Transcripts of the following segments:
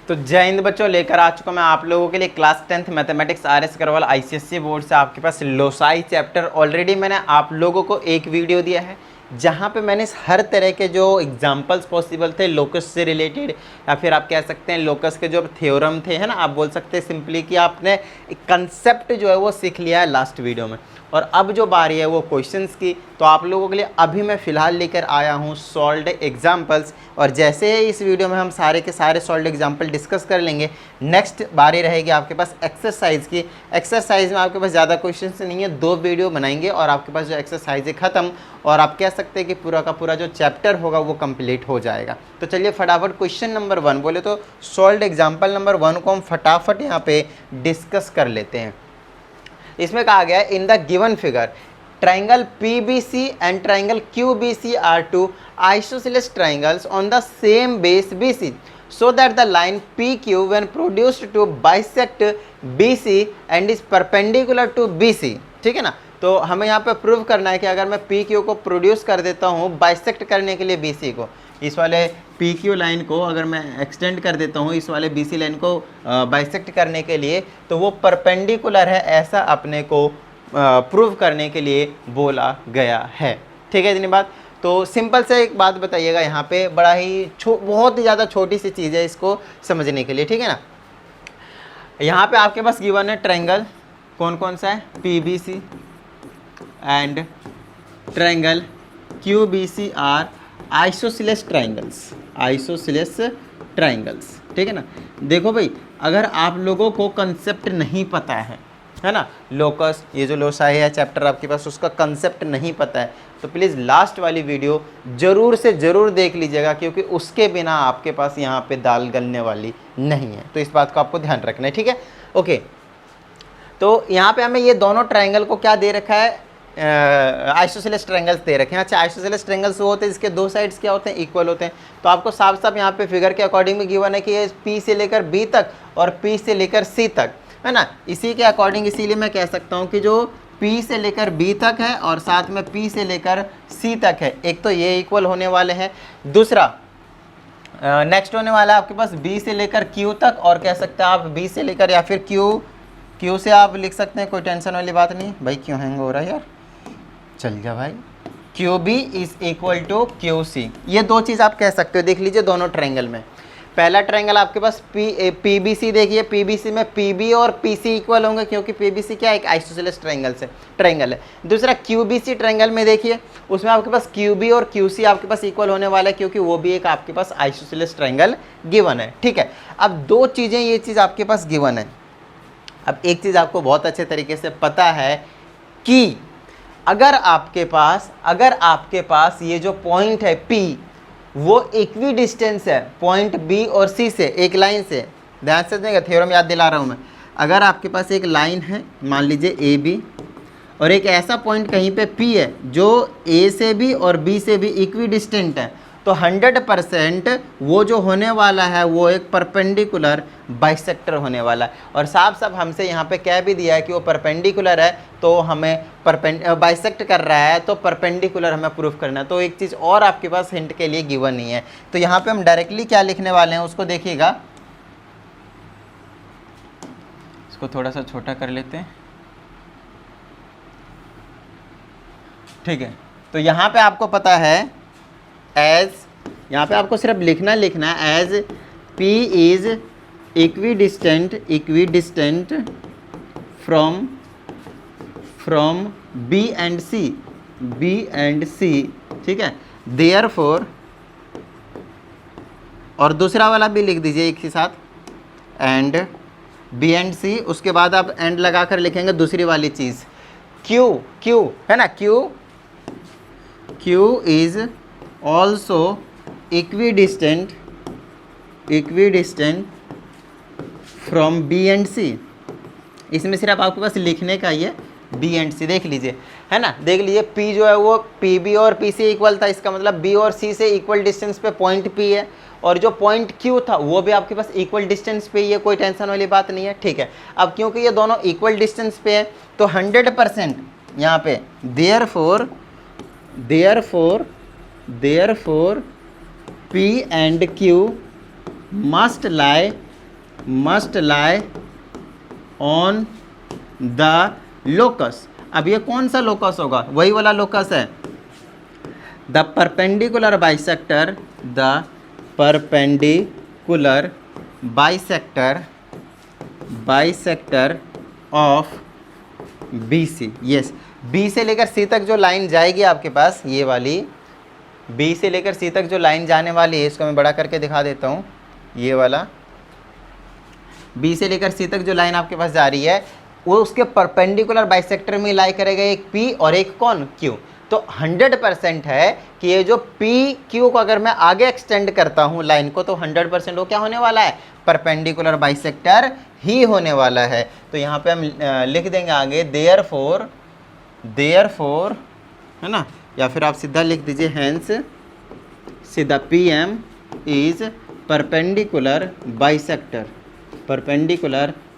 तो जय हिंद बच्चों, लेकर आ चुका मैं आप लोगों के लिए class 10th mathematics RS Agarwal ICSE board से आपके पास लोसाई चैप्टर। ऑलरेडी मैंने आप लोगों को एक वीडियो दिया है जहाँ पे मैंने हर तरह के जो एग्जांपल्स पॉसिबल थे लोकस से रिलेटेड, या फिर आप कह सकते हैं लोकस के जो थ्योरम थे, है ना, आप बोल सकते हैं सिंपली कि आपने कंसेप्ट जो है वो सीख लिया है लास्ट वीडियो में। और अब जो बारी है वो क्वेश्चंस की, तो आप लोगों के लिए अभी मैं फ़िलहाल लेकर आया हूँ सॉल्व्ड एग्जाम्पल्स। और जैसे ही इस वीडियो में हम सारे के सारे सॉल्व्ड एग्जाम्पल डिस्कस कर लेंगे, नेक्स्ट बारी रहेगी आपके पास एक्सरसाइज की। एक्सरसाइज में आपके पास ज़्यादा क्वेश्चंस नहीं है, 2 वीडियो बनाएंगे और आपके पास जो एक्सरसाइज है ख़त्म, और आप कह सकते हैं कि पूरा का पूरा जो चैप्टर होगा वो कंप्लीट हो जाएगा। तो चलिए फटाफट क्वेश्चन नंबर 1 बोले तो सॉल्व्ड एग्जाम्पल नंबर 1 को हम फटाफट यहाँ पे डिस्कस कर लेते हैं। इसमें कहा गया है in the given figure triangle PBC and triangle QBC are two isosceles triangles on the same base BC so that the line PQ when produced to bisect BC and is perpendicular to BC। ठीक है ना, तो हमें यहाँ पे prove करना है कि अगर मैं PQ को प्रोड्यूस कर देता हूँ बाइसेक्ट करने के लिए BC को, इस वाले PQ लाइन को अगर मैं एक्सटेंड कर देता हूँ इस वाले BC लाइन को बाइसेक्ट करने के लिए, तो वो परपेंडिकुलर है, ऐसा अपने को प्रूव करने के लिए बोला गया है। ठीक है, इतनी बात। तो सिंपल से एक बात बताइएगा यहाँ पे, बड़ा ही बहुत ही ज़्यादा छोटी सी चीज़ है इसको समझने के लिए। ठीक है ना, यहाँ पे आपके पास गिवन है ट्रायंगल, कौन कौन सा है, PBC and triangle QBC are isosceles triangles, isosceles triangles. ठीक है ना, देखो भाई, अगर आप लोगों को कंसेप्ट नहीं पता है ना, लोकस, ये जो लोसाई है चैप्टर आपके पास, उसका कंसेप्ट नहीं पता है, तो प्लीज़ लास्ट वाली वीडियो ज़रूर से ज़रूर देख लीजिएगा, क्योंकि उसके बिना आपके पास यहाँ पे दाल गलने वाली नहीं है। तो इस बात को आपको ध्यान रखना है। ठीक है, ओके। तो यहाँ पे हमें ये दोनों ट्रायंगल को क्या दे रखा है, आइसोसेलेस ट्रायंगल्स दे रखे हैं। अच्छा, आइसोसेलेस ट्रायंगल्स वो होते हैं जिसके 2 साइड्स क्या होते हैं, इक्वल होते हैं। तो आपको साफ साफ यहाँ पे फिगर के अकॉर्डिंग में गिवन है कि ये P से लेकर B तक और P से लेकर C तक, है ना, इसी के अकॉर्डिंग इसीलिए मैं कह सकता हूँ कि जो P से लेकर B तक है और साथ में P से लेकर C तक है, एक तो ये इक्वल होने वाले हैं। दूसरा नेक्स्ट होने वाला है आपके पास B से लेकर Q तक, और कह सकते हैं आप B से लेकर या फिर Q से आप लिख सकते हैं, कोई टेंशन वाली बात नहीं। भाई क्यों हैंग हो रहा है यार, चल जा भाई। QB is equal to QC, ये 2 चीज़ आप कह सकते हो। देख लीजिए दोनों ट्रायंगल में, पहला ट्रायंगल आपके पास PBC, देखिए PBC में PB और PC इक्वल होंगे, क्योंकि PBC क्या है, एक आइसोसेलेस ट्रायंगल है। दूसरा QBC ट्रायंगल में देखिए, उसमें आपके पास QB और QC आपके पास इक्वल होने वाला है, क्योंकि वो भी एक आपके पास आइसोसेलेस ट्रायंगल गिवन है। ठीक है, अब 2 चीज़ें, ये चीज़ आपके पास गिवन है। अब एक चीज़ आपको बहुत अच्छे तरीके से पता है कि अगर आपके पास ये जो पॉइंट है P, वो इक्वी डिस्टेंस है पॉइंट B और C से, एक लाइन से। ध्यान से देगा, थ्योरम याद दिला रहा हूँ मैं। अगर आपके पास एक लाइन है, मान लीजिए AB, और एक ऐसा पॉइंट कहीं पे P है जो A से भी और B से भी इक्वी डिस्टेंट है, तो 100% वो जो होने वाला है वो एक परपेंडिकुलर बाइसेक्टर होने वाला है। और साफ साफ हमसे यहाँ पे कह भी दिया है कि वो परपेंडिकुलर है, तो हमें बाइसेक्ट कर रहा है, तो परपेंडिकुलर हमें प्रूफ करना है। तो एक चीज़ और आपके पास हिंट के लिए गिवन नहीं है। तो यहाँ पे हम डायरेक्टली क्या लिखने वाले हैं उसको देखिएगा, इसको थोड़ा सा छोटा कर लेते हैं। ठीक है, तो यहाँ पे आपको पता है एज, यहाँ पे आपको सिर्फ लिखना है as P is equidistant from B and C। ठीक है, देयरफॉर, और दूसरा वाला भी लिख दीजिए एक ही साथ, एंड B एंड C। उसके बाद आप एंड लगा कर लिखेंगे दूसरी वाली चीज़ Q है ना, Q is also equidistant from B and C। इसमें सिर्फ आपके पास लिखने का ये B एंड C, देख लीजिए, है ना, देख लीजिए P जो है वो PB और P से इक्वल था, इसका मतलब B और C से इक्वल डिस्टेंस पे पॉइंट P है, और जो पॉइंट Q था वो भी आपके पास इक्वल डिस्टेंस पे ही है, कोई टेंशन वाली बात नहीं है। ठीक है, अब क्योंकि ये दोनों इक्वल डिस्टेंस पे है, तो 100% यहाँ पे therefore P and Q must lie must lie on the locus. अब ये कौन सा लोकस होगा? वही वाला लोकस है, the perpendicular bisector, the perpendicular bisector of B C. Yes, B से लेकर सी तक जो लाइन जाएगी आपके पास, ये वाली बी से लेकर सी तक जो लाइन जाने वाली है, इसको मैं बड़ा करके दिखा देता हूँ। ये वाला बी से लेकर सी तक जो लाइन आपके पास जा रही है, वो उसके परपेंडिकुलर बाइसेक्टर में लाई करेगा, एक पी और एक कौन? क्यू। तो 100% है कि ये जो पी क्यू को अगर मैं आगे एक्सटेंड करता हूँ लाइन को, तो 100% वो क्या होने वाला है? परपेंडिकुलर बाइसेक्टर ही होने वाला है। तो यहाँ पे हम लिख देंगे आगे देयरफॉर, है ना, या फिर आप सीधा लिख दीजिए हेंस, सीधा P M is perpendicular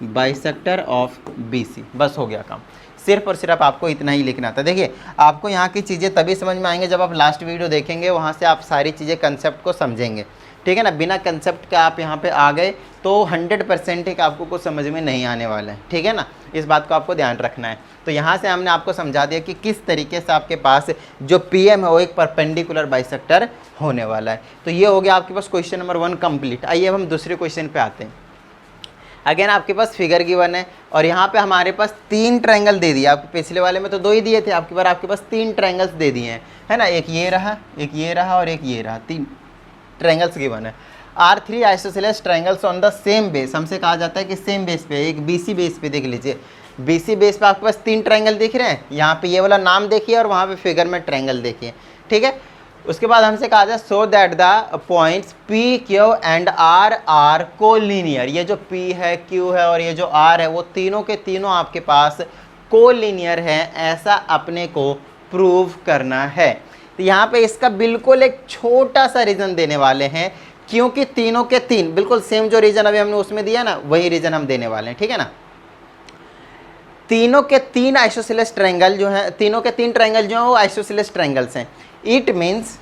bisector of B C. बस हो गया काम। सिर्फ और सिर्फ आपको इतना ही लिखना था। देखिए, आपको यहाँ की चीज़ें तभी समझ में आएंगे जब आप लास्ट वीडियो देखेंगे, वहाँ से आप सारी चीज़ें कंसेप्ट को समझेंगे, ठीक है ना। बिना कंसेप्ट के आप यहाँ पे आ गए तो 100% एक आपको कुछ समझ में नहीं आने वाला है, ठीक है ना। इस बात को आपको ध्यान रखना है। तो यहाँ से हमने आपको समझा दिया कि किस तरीके से आपके पास जो पीएम है वो एक परपेंडिकुलर बाइसेक्टर होने वाला है। तो ये हो गया आपके पास क्वेश्चन नंबर 1 कंप्लीट। आइए अब हम दूसरे क्वेश्चन पे आते हैं। अगेन आपके पास फिगर गिवन है और यहाँ पे हमारे पास 3 ट्रायंगल दे दिए। आपके पिछले वाले में तो 2 ही दिए थे, आपकी बार आपके पास 3 ट्रायंगल्स दे दिए हैं, है ना। एक ये रहा, एक ये रहा और एक ये रहा। 3 ट्रायंगल्स गिवन है। Are 3 isosceles triangles on the same base. हमसे कहा जाता है कि सेम बेस पे, एक बीसी बेस पे देख लीजिए। बीसी बेस पे आपके पास 3 ट्रायंगल दिख रहे हैं। यहाँ पे ये वाला नाम देखिए और वहाँ पे फिगर में ट्रायंगल देखिए, ठीक है। उसके बाद हमसे कहा जाए so that the points P Q and R are collinear. ये जो पी है, क्यू है और ये जो आर है, वो तीनों के तीनों आपके पास कोलिनियर है, ऐसा अपने को प्रूव करना है। तो यहाँ पे इसका बिल्कुल एक छोटा सा रीजन देने वाले हैं, क्योंकि तीनों के तीन बिल्कुल सेम जो रीजन अभी हमने उसमें दिया ना, वही रीजन हम देने वाले हैं, ठीक है ना। तीनों के 3 आइसोसेलेस ट्रायंगल जो है, तीनों के 3 ट्रायंगल जो है वो आइसोसेलेस ट्रायंगल्स हैं। इट मीन्स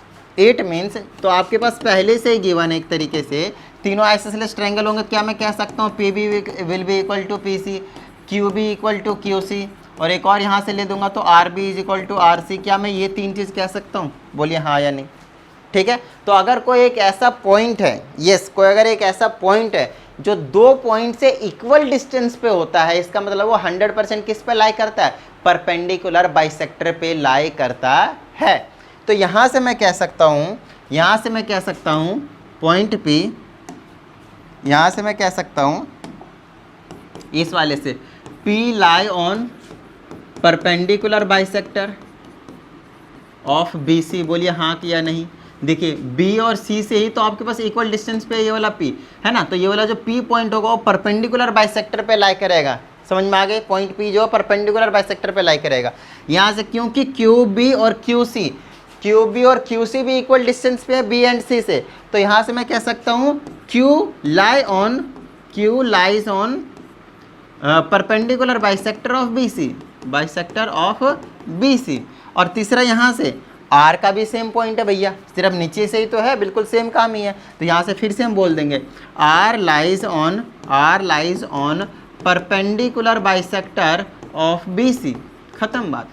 तो आपके पास पहले से ही गिवन है एक तरीके से, तीनों आइसोसेलेस ट्रायंगल होंगे। क्या मैं कह सकता हूँ P B will be equal to P C, Q B equal to Q C, और एक और यहाँ से ले दूंगा तो R B is equal to R C. क्या मैं ये 3 चीज़ कह सकता हूँ? बोलिए हाँ या नहीं, ठीक है। तो अगर कोई एक ऐसा पॉइंट है, यस, कोई अगर एक ऐसा पॉइंट है जो 2 पॉइंट से इक्वल डिस्टेंस पे होता है, इसका मतलब वो 100% किस पे लाई करता है? परपेंडिकुलर बाइसेक्टर पे लाई करता है। तो यहाँ से मैं कह सकता हूँ, पॉइंट पी, यहाँ से मैं कह सकता हूँ इस वाले से, P lie on perpendicular bisector of B C. बोलिए हाँ कि या नहीं। देखिए बी और सी से ही तो आपके पास इक्वल डिस्टेंस पे ये वाला पी है ना, तो ये वाला जो पी पॉइंट होगा वो परपेंडिकुलर बाइसेक्टर पे लाई करेगा। समझ में आ गए? पॉइंट पी जो परपेंडिकुलर बाइसेक्टर पे लाई करेगा यहाँ से, क्योंकि क्यू बी और क्यू सी भी इक्वल डिस्टेंस पे है बी एंड सी से। तो यहाँ से मैं कह सकता हूँ Q lies on perpendicular bisector of B C. और तीसरा यहाँ से आर का भी सेम पॉइंट है भैया, सिर्फ नीचे से ही तो है, बिल्कुल सेम काम ही है। तो यहाँ से फिर से हम बोल देंगे R lies on perpendicular bisector of B C. खत्म बात,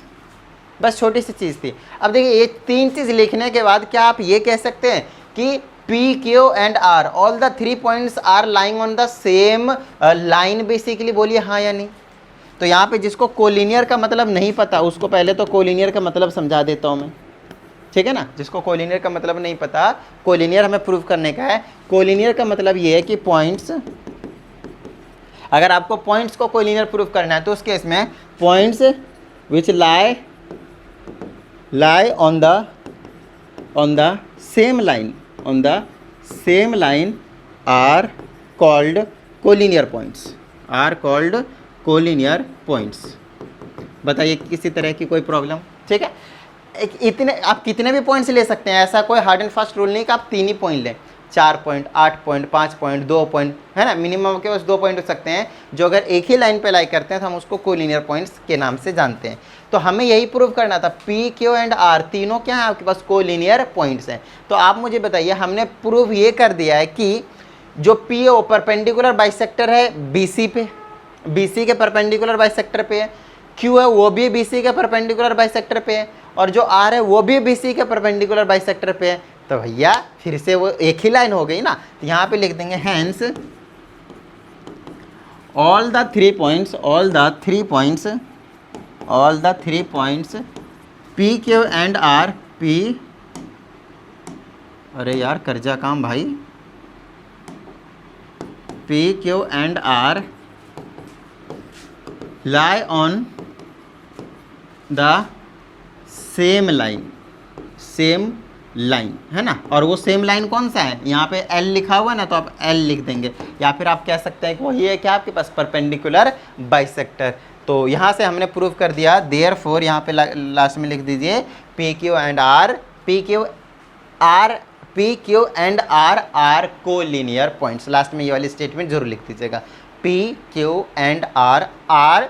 बस छोटी सी चीज़ थी। अब देखिए ये 3 चीज़ लिखने के बाद क्या आप ये कह सकते हैं कि P Q and R all the 3 points are lying on the same line basically? बोलिए हाँ या नहीं। तो यहाँ पे जिसको कोलिनियर का मतलब नहीं पता, उसको पहले तो कोलिनियर का मतलब समझा देता हूँ मैं, ठीक है ना। जिसको कोलिनियर का मतलब नहीं पता, कोलिनियर हमें प्रूव करने का है। कोलिनियर का मतलब ये है कि पॉइंट्स, अगर आपको पॉइंट्स को कोलिनियर प्रूव करना है तो उस केस में points which lie on the same line are called collinear points. बताइए किसी तरह की कोई प्रॉब्लम? ठीक है, इतने आप कितने भी पॉइंट्स ले सकते हैं, ऐसा कोई हार्ड एंड फास्ट रूल नहीं कि आप 3 ही पॉइंट लें। 4 पॉइंट, 8 पॉइंट, 5 पॉइंट, 2 पॉइंट, है ना। मिनिमम के पास 2 पॉइंट हो सकते हैं जो अगर एक ही लाइन पे लाई करते हैं तो हम उसको कोलिनियर पॉइंट्स के नाम से जानते हैं। तो हमें यही प्रूव करना था, पी क्यू एंड आर तीनों क्या है आपके पास? कोलिनियर पॉइंट्स हैं। तो आप मुझे बताइए, हमने प्रूव ये कर दिया है कि जो पी है वो परपेंडिकुलर बाइसेक्टर है बीसी पे, बीसी के परपेंडिकुलर बाइसेक्टर पे है। क्यू है वो भी बीसी के परपेंडिकुलर बाइसेक्टर पे है, और जो आर है वो भी बीसी के परपेंडिकुलर बाइसेक्टर पे है। तो भैया फिर से वो एक ही लाइन हो गई ना, तो यहाँ पे लिख देंगे hence all the three points P Q and R, P, अरे यार कर जा काम भाई, P Q and R lie on the same line है ना। और वो सेम लाइन कौन सा है, यहाँ पे L लिखा हुआ है ना, तो आप L लिख देंगे, या फिर आप कह सकते हैं कि वही है क्या आपके पास परपेंडिकुलर बाइसेक्टर। तो यहाँ से हमने प्रूव कर दिया, देयरफॉर यहाँ पे लास्ट में लिख दीजिए P Q and R, P Q and R are collinear points. Last में ये वाली स्टेटमेंट जरूर लिख दीजिएगा, P Q and R are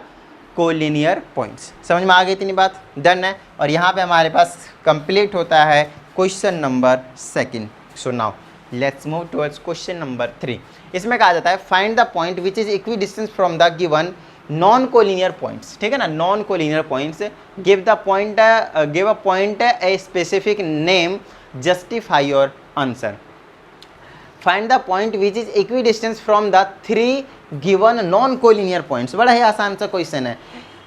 collinear points. समझ में आ गई इतनी बात, डन है। और यहाँ पे हमारे पास कंप्लीट होता है question number 2। So now let's move towards question number 3। इसमें कहा जाता है find the point which is equidistance from the given non collinear points. ठीक है ना, non collinear points, give a point a specific name, justify your answer. Find the point which is equidistance from the 3 given non collinear points. बड़ा ही आसान सा question है।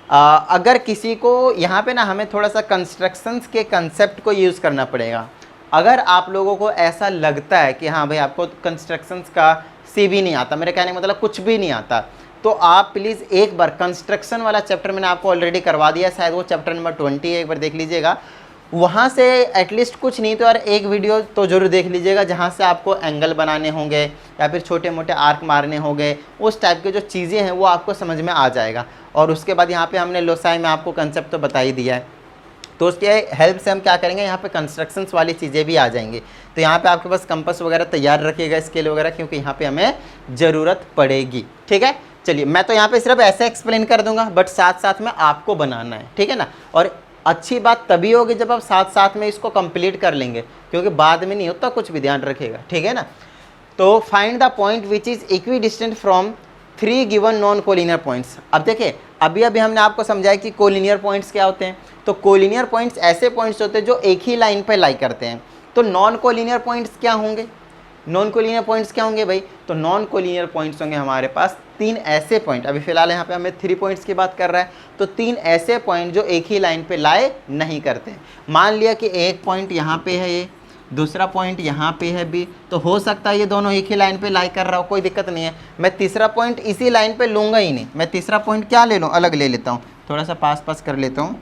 अगर किसी को यहाँ पे ना हमें थोड़ा सा कंस्ट्रक्शंस के कंसेप्ट को यूज़ करना पड़ेगा। अगर आप लोगों को ऐसा लगता है कि हाँ भाई आपको कंस्ट्रक्शंस का सी भी नहीं आता, मेरे कहने का मतलब कुछ भी नहीं आता, तो आप प्लीज़ एक बार कंस्ट्रक्शन वाला चैप्टर मैंने आपको ऑलरेडी करवा दिया, शायद वो चैप्टर नंबर 20 है, एक बार देख लीजिएगा। वहाँ से एटलीस्ट कुछ नहीं तो यार एक वीडियो तो ज़रूर देख लीजिएगा, जहाँ से आपको एंगल बनाने होंगे या फिर छोटे मोटे आर्क मारने होंगे, उस टाइप के जो चीज़ें हैं वो आपको समझ में आ जाएगा। और उसके बाद यहाँ पे हमने लोसाई में आपको कंसेप्ट तो बता ही दिया है, तो उसके हेल्प से हम क्या करेंगे, यहाँ पे कंस्ट्रक्शंस वाली चीज़ें भी आ जाएंगी। तो यहाँ पे आपके पास कंपास वगैरह तैयार रखिएगा, स्केल वगैरह, क्योंकि यहाँ पे हमें ज़रूरत पड़ेगी। ठीक है, चलिए मैं तो यहाँ पे सिर्फ ऐसे एक्सप्लेन कर दूंगा, बट साथ साथ में आपको बनाना है। ठीक है ना, और अच्छी बात तभी होगी जब आप साथ साथ में इसको कंप्लीट कर लेंगे, क्योंकि बाद में नहीं होता कुछ भी, ध्यान रखिएगा। ठीक है ना, तो find the point which is equidistant from 3 given non collinear points. अब देखिए अभी हमने आपको समझाया कि कोलिनियर पॉइंट्स क्या होते हैं। तो कोलिनियर पॉइंट्स ऐसे पॉइंट्स होते हैं जो एक ही लाइन पे लाई करते हैं। तो नॉन कोलिनियर पॉइंट्स क्या होंगे, नॉन कोलिनियर पॉइंट्स क्या होंगे भाई, तो नॉन कोलिनियर पॉइंट्स होंगे हमारे पास 3 ऐसे पॉइंट, अभी फिलहाल यहाँ पे हमें 3 पॉइंट्स की बात कर रहा है, तो 3 ऐसे पॉइंट जो एक ही लाइन पे लाए नहीं करते। मान लिया कि एक पॉइंट यहाँ पे है, ये दूसरा पॉइंट यहाँ पे है बी, तो हो सकता है ये दोनों एक ही लाइन पे लाई कर रहा हो, कोई दिक्कत नहीं है। मैं तीसरा पॉइंट इसी लाइन पे लूँगा ही नहीं, मैं तीसरा पॉइंट क्या ले लूँ, अलग ले लेता हूँ, थोड़ा सा पास कर लेता हूँ।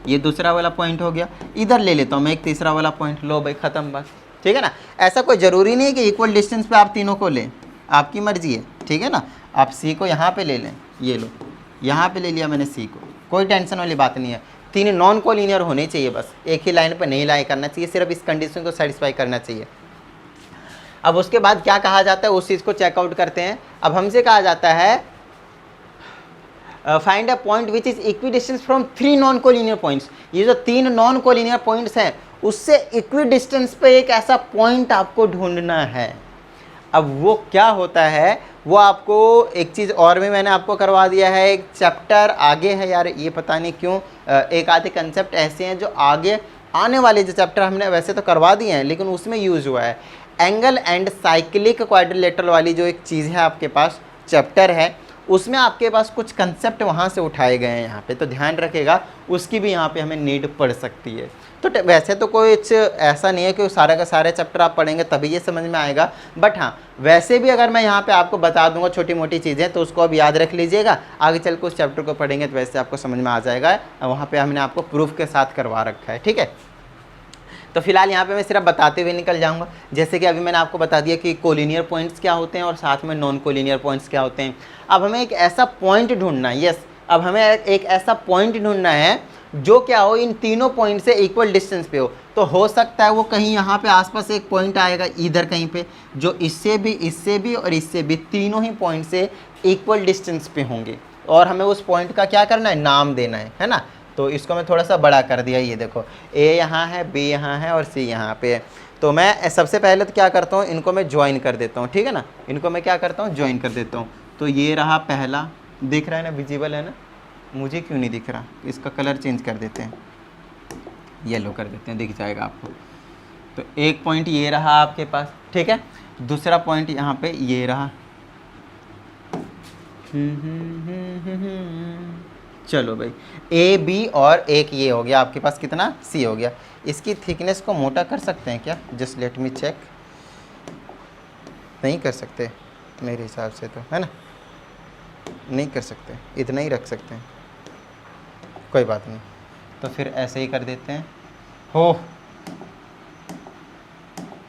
ये दूसरा वाला पॉइंट हो गया, इधर ले लेता हूँ मैं एक तीसरा वाला पॉइंट, लो भाई ख़त्म बात। ठीक है ना, ऐसा कोई ज़रूरी नहीं है कि इक्वल डिस्टेंस पे आप तीनों को लें, आपकी मर्जी है। ठीक है ना, आप सी को यहाँ पे ले लें, ये लो यहाँ पे ले लिया मैंने सी को, कोई टेंशन वाली बात नहीं है। 3 नॉन कोलिनियर होने चाहिए, बस एक ही लाइन पर नहीं लाई करना चाहिए, सिर्फ इस कंडीशन को सेटिस्फाई करना चाहिए। अब उसके बाद क्या कहा जाता है उस चीज़ को चेकआउट करते हैं। अब हमसे कहा जाता है find a point which is equidistance from 3 non collinear points. ये जो 3 नॉन कोलिनियर पॉइंट्स हैं उससे इक्वी डिस्टेंस पे एक ऐसा पॉइंट आपको ढूंढना है। अब वो क्या होता है, वो आपको एक चीज़ और भी मैंने आपको करवा दिया है, एक चैप्टर आगे है यार, ये पता नहीं क्यों एक आधे कंसेप्ट ऐसे हैं जो आगे आने वाले जो चैप्टर हमने वैसे तो करवा दिए हैं लेकिन उसमें यूज़ हुआ है। एंगल एंड साइक्लिक क्वाड्रिलेटरल वाली जो एक चीज़ है आपके पास चैप्टर है, उसमें आपके पास कुछ कंसेप्ट वहाँ से उठाए गए हैं यहाँ पे, तो ध्यान रखिएगा उसकी भी यहाँ पे हमें नीड पड़ सकती है। तो वैसे तो कोई ऐसा नहीं है कि सारे का सारे चैप्टर आप पढ़ेंगे तभी ये समझ में आएगा, बट हाँ वैसे भी अगर मैं यहाँ पे आपको बता दूंगा छोटी मोटी चीज़ें तो उसको अब याद रख लीजिएगा, आगे चल के उस चैप्टर को पढ़ेंगे तो वैसे आपको समझ में आ जाएगा। वहाँ पर हमने आपको प्रूफ के साथ करवा रखा है। ठीक है, तो फिलहाल यहाँ पे मैं सिर्फ बताते हुए निकल जाऊँगा। जैसे कि अभी मैंने आपको बता दिया कि कोलिनियर पॉइंट्स क्या होते हैं और साथ में नॉन कोलिनियर पॉइंट्स क्या होते हैं। अब हमें एक ऐसा पॉइंट ढूंढना है, यस अब हमें एक ऐसा पॉइंट ढूंढना है जो क्या हो इन तीनों पॉइंट से इक्वल डिस्टेंस पे हो। तो हो सकता है वो कहीं यहाँ पे आसपास एक पॉइंट आएगा इधर कहीं पे जो इससे भी और इससे भी तीनों ही पॉइंट से इक्वल डिस्टेंस पे होंगे, और हमें उस पॉइंट का क्या करना है, नाम देना है ना। तो इसको मैं थोड़ा सा बड़ा कर दिया, ये देखो ए यहाँ है, बी यहाँ है और सी यहाँ पे है। तो मैं सबसे पहले तो क्या करता हूँ, इनको मैं ज्वाइन कर देता हूँ, ठीक है ना, इनको मैं क्या करता हूँ, ज्वाइन कर देता हूँ। तो ये रहा पहला, दिख रहा है ना, विजिबल है ना, मुझे क्यों नहीं दिख रहा, इसका कलर चेंज कर देते हैं, येलो कर देते हैं, दिख जाएगा आपको। तो एक पॉइंट ये रहा आपके पास, ठीक है। दूसरा पॉइंट यहाँ पे ये रहा। चलो भाई, ए बी और एक ये हो गया आपके पास, कितना, सी हो गया। इसकी थिकनेस को मोटा कर सकते हैं क्या, जस्ट लेट मी चेक। नहीं कर सकते मेरे हिसाब से तो, है ना, नहीं कर सकते, इतना ही रख सकते हैं, कोई बात नहीं। तो फिर ऐसे ही कर देते हैं, हो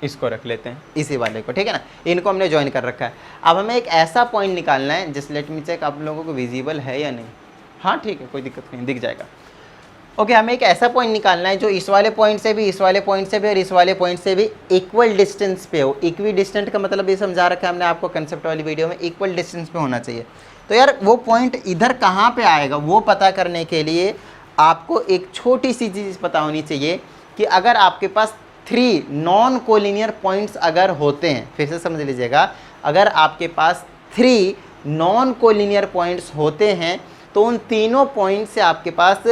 इसको रख लेते हैं, इसी वाले को, ठीक है ना। इनको हमने ज्वाइन कर रखा है। अब हमें एक ऐसा पॉइंट निकालना है, जस्ट लेट मी चेक आप लोगों को विजिबल है या नहीं। हाँ ठीक है, कोई दिक्कत नहीं, दिख जाएगा। ओके, हमें एक ऐसा पॉइंट निकालना है जो इस वाले पॉइंट से भी, इस वाले पॉइंट से भी और इस वाले पॉइंट से भी इक्वल डिस्टेंस पे हो। इक्वी डिस्टेंट का मतलब ये समझा रखा है हमने आपको कंसेप्ट वाली वीडियो में, इक्वल डिस्टेंस पे होना चाहिए। तो यार वो पॉइंट इधर कहाँ पे आएगा, वो पता करने के लिए आपको एक छोटी सी चीज़ पता होनी चाहिए कि अगर आपके पास 3 नॉन कोलिनियर पॉइंट्स अगर होते हैं, फिर से समझ लीजिएगा, अगर आपके पास 3 नॉन कोलिनियर पॉइंट्स होते हैं तो उन तीनों पॉइंट से आपके पास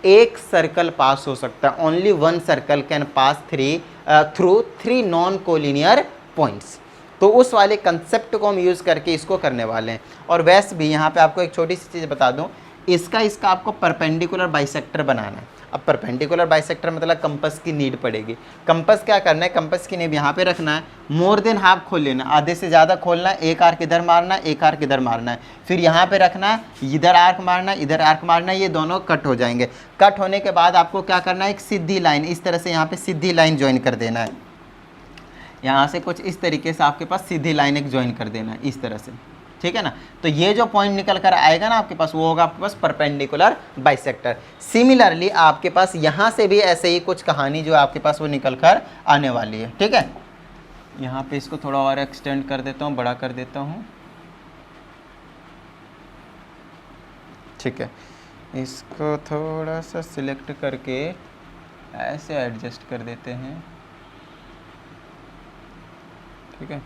एक सर्कल पास हो सकता है। Only one circle can pass through 3 non collinear points. तो उस वाले कंसेप्ट को हम यूज़ करके इसको करने वाले हैं। और वैसे भी यहाँ पे आपको एक छोटी सी चीज़ बता दूँ, इसका आपको परपेंडिकुलर बाइसेक्टर बनाना है। अब परपेंडिकुलर बाइसेक्टर मतलब कंपास की नीड पड़ेगी। कंपास क्या करना है, कंपास की नीड यहाँ पे रखना है, मोर देन हाफ खोल लेना, आधे से ज़्यादा खोलना है, एक आर्क इधर मारना है, एक आर्क इधर मारना है, फिर यहाँ पे रखना है, इधर आर्क मारना है, इधर आर्क मारना है, ये दोनों कट हो जाएंगे। कट होने के बाद आपको क्या करना है, एक सीधी लाइन इस तरह से यहाँ पे सीधी लाइन ज्वाइन कर देना है। यहाँ से कुछ इस तरीके से आपके पास सीधी लाइन एक ज्वाइन कर देना है, इस तरह से, ठीक है ना। तो ये जो पॉइंट निकल कर आएगा ना आपके पास, वो होगा आपके पास परपेंडिकुलर बाइसेक्टर। सिमिलरली आपके पास यहाँ से भी ऐसे ही कुछ कहानी जो आपके पास वो निकल कर आने वाली है, ठीक है। यहाँ पे इसको थोड़ा और एक्सटेंड कर देता हूँ, बड़ा कर देता हूँ, ठीक है। इसको थोड़ा सा सिलेक्ट करके ऐसे एडजस्ट कर देते हैं, ठीक है।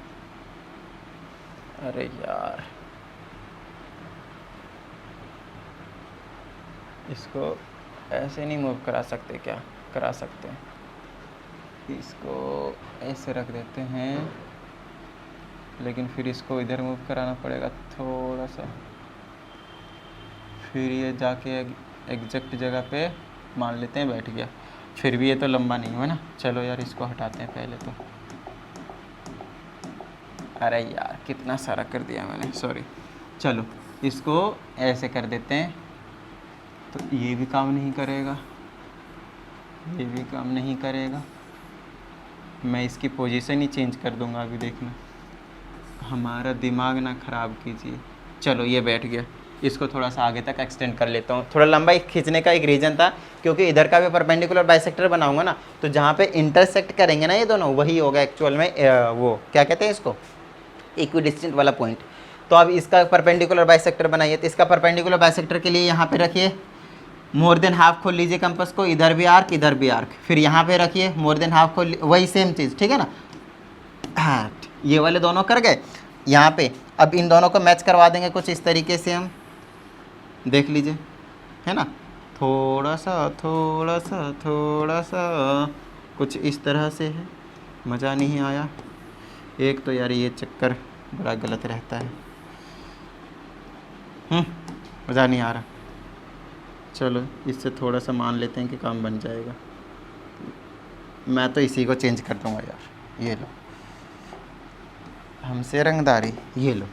अरे यार, इसको ऐसे नहीं मूव करा सकते क्या, करा सकते हैं, इसको ऐसे रख देते हैं, लेकिन फिर इसको इधर मूव कराना पड़ेगा थोड़ा सा, फिर ये जाके एग्जैक्ट जगह पे मान लेते हैं बैठ गया। फिर भी ये तो लंबा नहीं हुआ ना, चलो यार इसको हटाते हैं पहले तो। अरे यार कितना सारा कर दिया मैंने, सॉरी। चलो इसको ऐसे कर देते हैं, तो ये भी काम नहीं करेगा, ये भी काम नहीं करेगा। मैं इसकी पोजीशन ही चेंज कर दूंगा, अभी देखना, हमारा दिमाग ना ख़राब कीजिए। चलो ये बैठ गया, इसको थोड़ा सा आगे तक एक्सटेंड कर लेता हूँ। थोड़ा लंबा खींचने का एक रीज़न था, क्योंकि इधर का भी परपेंडिकुलर बाइसेक्टर बनाऊंगा ना, तो जहाँ पे इंटरसेक्ट करेंगे ना ये दोनों, वही होगा एक्चुअल में वो क्या कहते हैं इसको, इक्विडिस्टेंट वाला पॉइंट। तो अब इसका परपेंडिकुलर बाइसेक्टर बनाइए। तो इसका परपेंडिकुलर बाइसेक्टर के लिए यहाँ पे रखिए, मोर देन हाफ खोल लीजिए कंपास को, इधर भी आर्क इधर भी आर्क, फिर यहाँ पे रखिए मोर देन हाफ खोल, वही सेम चीज़, ठीक है ना। हाँ, ये वाले दोनों कर गए यहाँ पे। अब इन दोनों को मैच करवा देंगे कुछ इस तरीके से, हम देख लीजिए, है ना, थोड़ा सा थोड़ा सा थोड़ा सा कुछ इस तरह से है। मज़ा नहीं आया, एक तो यार ये चक्कर बड़ा गलत रहता है, मज़ा नहीं आ रहा। चलो इससे थोड़ा सा मान लेते हैं कि काम बन जाएगा। मैं तो इसी को चेंज कर दूंगा यार, ये लो, हमसे रंगदारी, ये लो,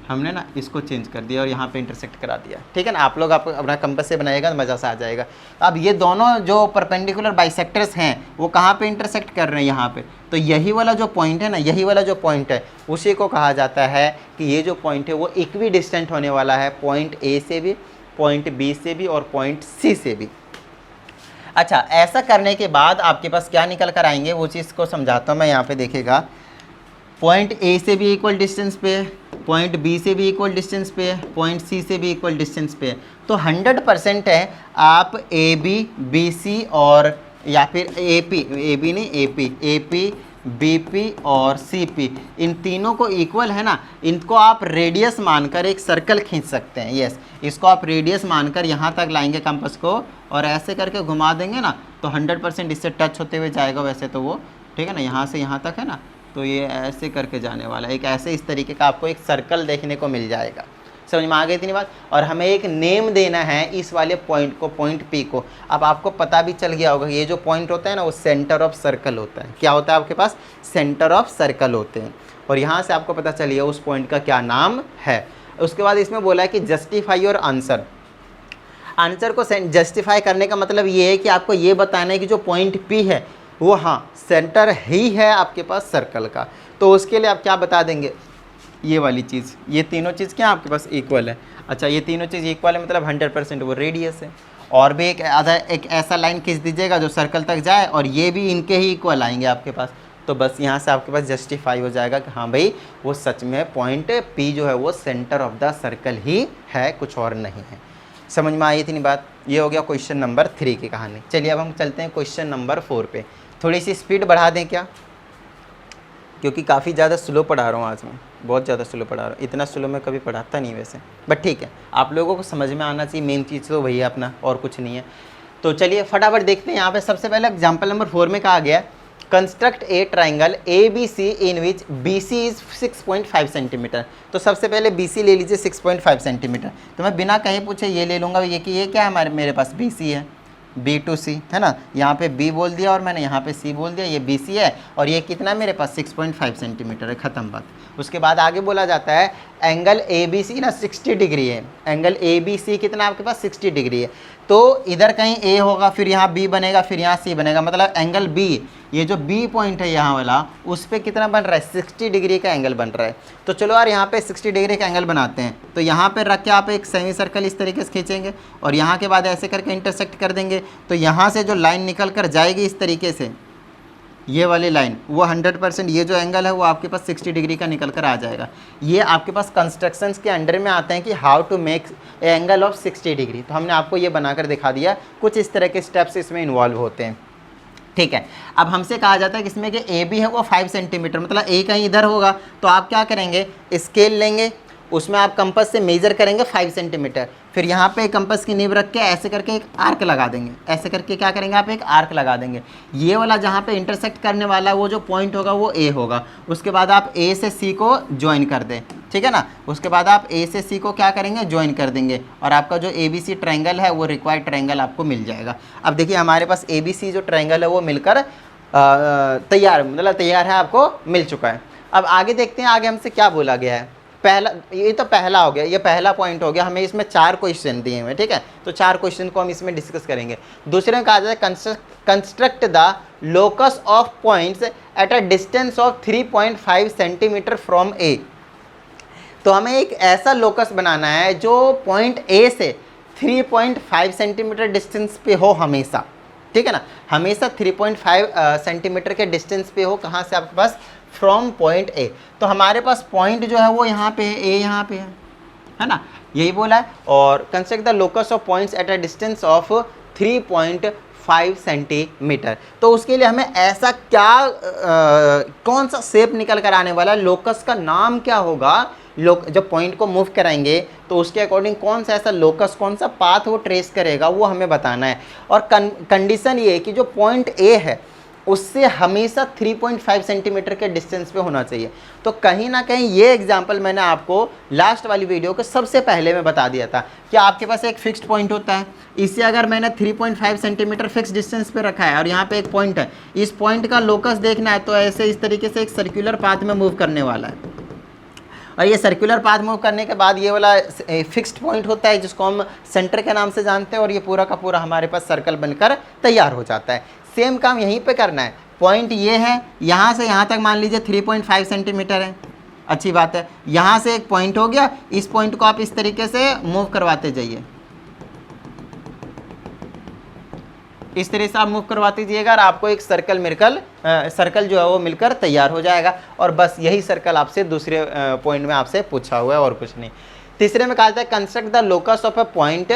हमने ना इसको चेंज कर दिया और यहाँ पे इंटरसेक्ट करा दिया, ठीक है ना। आप लोग आप अपना कंपास से बनाइएगा तो मज़ा सा आ जाएगा। अब ये दोनों जो परपेंडिकुलर बाइसेक्टर्स हैं वो कहाँ पे इंटरसेक्ट कर रहे हैं, यहाँ पे। तो यही वाला जो पॉइंट है ना, यही वाला जो पॉइंट है उसी को कहा जाता है कि ये जो पॉइंट है वो इक्वी डिस्टेंट होने वाला है, पॉइंट ए से भी, पॉइंट बी से भी और पॉइंट सी से भी। अच्छा, ऐसा करने के बाद आपके पास क्या निकल कर आएंगे वो चीज़ को समझाता हूँ मैं। यहाँ पे देखिएगा, पॉइंट ए से भी इक्वल डिस्टेंस पे है, पॉइंट बी से भी इक्वल डिस्टेंस पे है, पॉइंट सी से भी इक्वल डिस्टेंस पे है। तो 100% है आप ए बी, बी सी और या फिर ए पी, ए बी नहीं A P, A P BP और CP इन तीनों को इक्वल है ना, इनको आप रेडियस मानकर एक सर्कल खींच सकते हैं। यस, इसको आप रेडियस मानकर यहाँ तक लाएंगे कंपास को और ऐसे करके घुमा देंगे ना तो 100% इससे टच होते हुए जाएगा वैसे तो वो, ठीक है ना, यहाँ से यहाँ तक है ना, तो ये ऐसे करके जाने वाला है। एक ऐसे इस तरीके का आपको एक सर्कल देखने को मिल जाएगा। समझ में आ गई इतनी बात। और हमें एक नेम देना है इस वाले पॉइंट को, पॉइंट P को। अब आपको पता भी चल गया होगा ये जो पॉइंट होता है ना वो सेंटर ऑफ सर्कल होता है। क्या होता है आपके पास? सेंटर ऑफ सर्कल होते हैं। और यहाँ से आपको पता चल गया उस पॉइंट का क्या नाम है। उसके बाद इसमें बोला है कि जस्टिफाई योर आंसर। आंसर को जस्टिफाई करने का मतलब ये है कि आपको ये बताना है कि जो पॉइंट P है वो हाँ सेंटर ही है आपके पास सर्कल का। तो उसके लिए आप क्या बता देंगे, ये वाली चीज़, ये तीनों चीज़ क्या आपके पास इक्वल है। अच्छा, ये तीनों चीज़ इक्वल है मतलब 100% वो रेडियस है। और भी एक ऐसा लाइन खींच दीजिएगा जो सर्कल तक जाए और ये भी इनके ही इक्वल आएंगे आपके पास। तो बस यहाँ से आपके पास जस्टिफाई हो जाएगा कि हाँ भाई वो सच में पॉइंट P जो है वो सेंटर ऑफ द सर्कल ही है, कुछ और नहीं है। समझ में आई इतनी बात। ये हो गया क्वेश्चन नंबर 3 की कहानी। चलिए अब हम चलते हैं क्वेश्चन नंबर 4 पे। थोड़ी सी स्पीड बढ़ा दें क्या, क्योंकि काफ़ी ज़्यादा स्लो पढ़ा रहा हूँ आज मैं, बहुत ज़्यादा स्लो पढ़ा रहा हूँ। इतना स्लो मैं कभी पढ़ाता नहीं वैसे, बट ठीक है, आप लोगों को समझ में आना चाहिए, मेन चीज़ तो वही है अपना, और कुछ नहीं है। तो चलिए फटाफट देखते हैं। यहाँ पे सबसे पहले एग्जाम्पल नंबर 4 में कहा गया है construct a triangle ABC in which BC is 6.5 centimetre. तो सबसे पहले BC ले लीजिए 6.5 सेंटीमीटर। तो मैं बिना कहीं पूछे ये ले लूँगा ये कि ये क्या है मेरे पास BC है, B to C है ना। यहाँ पे B बोल दिया और मैंने यहाँ पे C बोल दिया, ये BC है और ये कितना मेरे पास 6.5 सेंटीमीटर है, ख़त्म बात। उसके बाद आगे बोला जाता है एंगल ABC ना 60 डिग्री है। एंगल ABC कितना आपके पास 60 डिग्री है। तो इधर कहीं A होगा, फिर यहाँ B बनेगा, फिर यहाँ C बनेगा, मतलब एंगल B, ये जो B पॉइंट है यहाँ वाला, उस पर कितना बन रहा है 60 डिग्री का एंगल बन रहा है। तो चलो यार यहाँ पे 60 डिग्री का एंगल बनाते हैं। तो यहाँ पे रख के आप एक सेमी सर्कल इस तरीके से खींचेंगे और यहाँ के बाद ऐसे करके इंटरसेक्ट कर देंगे। तो यहाँ से जो लाइन निकल कर जाएगी इस तरीके से, ये वाली लाइन, वो 100% ये जो एंगल है वो आपके पास 60 डिग्री का निकल कर आ जाएगा। ये आपके पास कंस्ट्रक्शंस के अंडर में आते हैं कि how to make angle of 60 degree. तो हमने आपको ये बनाकर दिखा दिया, कुछ इस तरह के स्टेप्स इसमें इन्वॉल्व होते हैं। ठीक है, अब हमसे कहा जाता है कि इसमें कि AB है वो 5 सेंटीमीटर, मतलब A कहीं इधर होगा तो आप क्या करेंगे, स्केल लेंगे, उसमें आप कंपास से मेजर करेंगे 5 सेंटीमीटर, फिर यहाँ पे कंपास की नींव रख के ऐसे करके एक आर्क लगा देंगे। ऐसे करके क्या करेंगे आप, एक आर्क लगा देंगे। ये वाला जहाँ पे इंटरसेक्ट करने वाला वो जो पॉइंट होगा वो A होगा। उसके बाद आप A से C को ज्वाइन कर दें, ठीक है ना। उसके बाद आप A से C को क्या करेंगे, ज्वाइन कर देंगे और आपका जो ABC ट्रायंगल है वो रिक्वायर्ड ट्रायंगल आपको मिल जाएगा। अब देखिए हमारे पास ABC जो ट्रायंगल है वो मिलकर तैयार, मतलब तैयार है, आपको मिल चुका है। अब आगे देखते हैं आगे हमसे क्या बोला गया है। पहला, ये तो पहला हो गया, ये पहला पॉइंट हो गया। हमें इसमें 4 क्वेश्चन दिए हुए, ठीक है, तो 4 क्वेश्चन को हम इसमें डिस्कस करेंगे। दूसरे में कहा जाता है construct the locus of points at a distance of 3.5 centimetre from A। तो हमें एक ऐसा लोकस बनाना है जो पॉइंट A से 3.5 सेंटीमीटर डिस्टेंस पे हो हमेशा, ठीक है ना, हमेशा 3.5 सेंटीमीटर के डिस्टेंस पे हो। कहाँ से आपके पास, फ्रॉम पॉइंट A। तो हमारे पास पॉइंट जो है वो यहाँ पे है, A यहाँ पे है ना, यही बोला है। और construct the locus of points at a distance of 3.5 centimetre. तो उसके लिए हमें ऐसा क्या कौन सा शेप निकल कर आने वाला है, लोकस का नाम क्या होगा, जब पॉइंट को मूव कराएंगे तो उसके अकॉर्डिंग कौन सा ऐसा लोकस, कौन सा पाथ वो ट्रेस करेगा, वो हमें बताना है। और कंडीशन ये है कि जो पॉइंट A है उससे हमेशा 3.5 सेंटीमीटर के डिस्टेंस पे होना चाहिए। तो कहीं ना कहीं ये एग्जांपल मैंने आपको लास्ट वाली वीडियो के सबसे पहले में बता दिया था कि आपके पास एक फिक्स्ड पॉइंट होता है, इसे अगर मैंने 3.5 सेंटीमीटर फिक्स डिस्टेंस पे रखा है और यहाँ पे एक पॉइंट है, इस पॉइंट का लोकस देखना है तो ऐसे इस तरीके से एक सर्कुलर पाथ में मूव करने वाला है। और ये सर्कुलर पाथ मूव करने के बाद ये वाला फिक्स्ड पॉइंट होता है जिसको हम सेंटर के नाम से जानते हैं, और ये पूरा का पूरा हमारे पास सर्कल बनकर तैयार हो जाता है। सेम काम यहीं पे करना है। पॉइंट ये है, यहाँ से यहाँ तक मान लीजिए 3.5 सेंटीमीटर है, अच्छी बात है। यहाँ से एक पॉइंट हो गया, इस पॉइंट को आप इस तरीके से मूव करवाते जाइए, इस तरह से आप मूव करवाते जाइएगा और आपको एक सर्कल जो है वो मिलकर तैयार हो जाएगा। और बस यही सर्कल आपसे दूसरे पॉइंट में आपसे पूछा हुआ है और कुछ नहीं। तीसरे में कहा जाता है construct the locus of a point